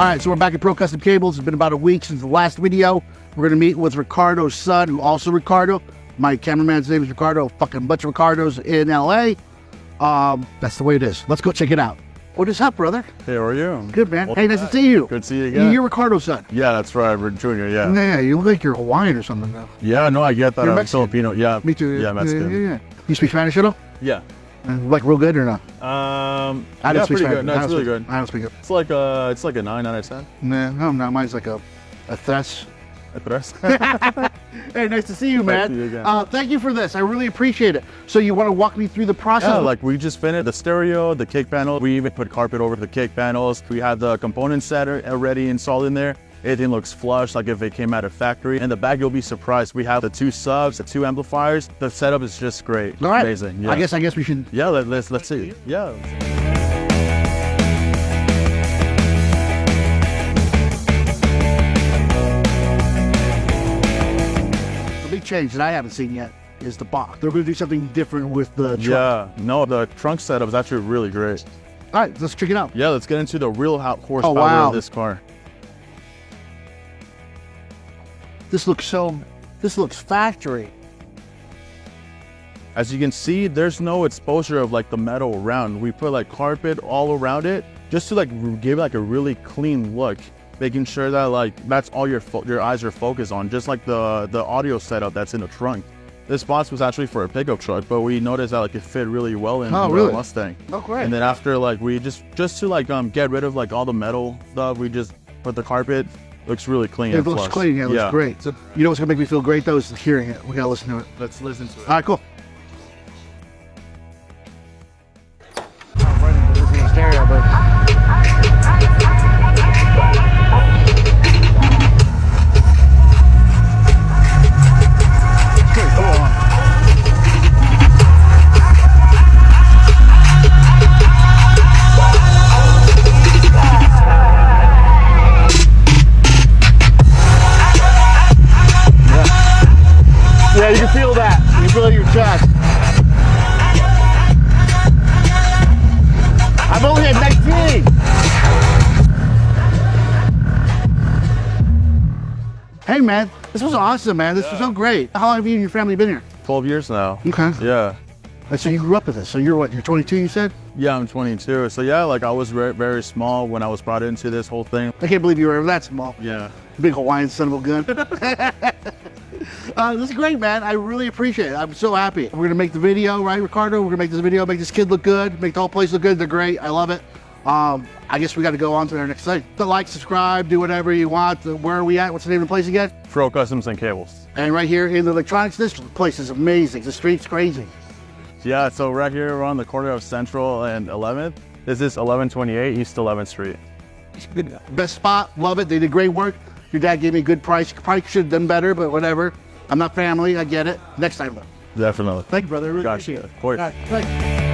All right, so we're back at Pro Custom Cables. It's been about a week since the last video. We're gonna meet with Ricardo's son, who also Ricardo. My cameraman's name is Ricardo. Fucking bunch of Ricardos in LA. That's the way it is. Let's go check it out. What is up, brother? Hey, how are you? Good, man. Hey, nice to see you. Good to see you again. You're Ricardo's son. Yeah, that's right. We're junior, yeah. Yeah, you look like you're Hawaiian or something, though. Yeah, no, I get that. You're I'm Mexican. Filipino. Yeah. Me too. Yeah, Mexican. Yeah. You speak Spanish at all? Yeah. Like real good or not? I I don't speak pretty Spanish. good. No, it's really good. I don't speak it. It's like a 9 out of 10. Nah, no, mine's like a tres. A tres. Hey, nice to see you, man. Nice to see you again. Thank you for this. I really appreciate it. So you want to walk me through the process? Yeah, like we just finished the stereo, the kick panel. We even put carpet over the kick panels. We have the component set already installed in there. Everything looks flush, like if it came out of factory. In the back, you'll be surprised. We have the 2 subs, the 2 amplifiers. The setup is just great. All right. Amazing. Yeah. I guess we should. Yeah, let's see. Yeah. Change that I haven't seen yet is the box. They're going to do something different with the trunk. Yeah, no, the trunk setup is actually really great. All right, let's check it out. Yeah, let's get into the real horsepower wow. of this car. This looks factory. As you can see, there's no exposure of like the metal around. We put like carpet all around it just to like give like a really clean look. Making sure that like that's all your eyes are focused on, just like the audio setup that's in the trunk. This box was actually for a pickup truck, but we noticed that like it fit really well in the Mustang. Oh, great. And then after like we just to like get rid of like all the metal stuff, we just put the carpet. Looks really clean. It looks clean. Yeah, it looks great. So you know what's gonna make me feel great though is hearing it. We gotta listen to it. Let's listen to it. All right, cool. Yeah, you can feel that. You can feel it in your chest. I'm only at 19. Hey, man, this was awesome, man. This was so great. How long have you and your family been here? 12 years now. Okay. Yeah. So you grew up with this. So you're what? You're 22, you said? Yeah, I'm 22. So yeah, like I was very, very small when I was brought into this whole thing. I can't believe you were ever that small. Yeah. Big Hawaiian son of a gun. This is great, man. I really appreciate it. I'm so happy. We're gonna make the video, right, Ricardo? We're gonna make this video, make this kid look good, make the whole place look good. They're great. I love it. I guess we got to go on to our next thing. So like, subscribe, do whatever you want. Where are we at? What's the name of the place again? Pro Customs and Cables. And right here in the electronics district, the place is amazing. The street's crazy. Yeah, so right here we're on the corner of Central and 11th. This is 1128 East 11th Street. Good. Best spot. Love it. They did great work. Your dad gave me a good price. Probably should have done better, but whatever. I'm not family. I get it. Next time, though. Definitely. Thank you, brother. I really Gotcha. appreciate it. Of course. All right, thanks.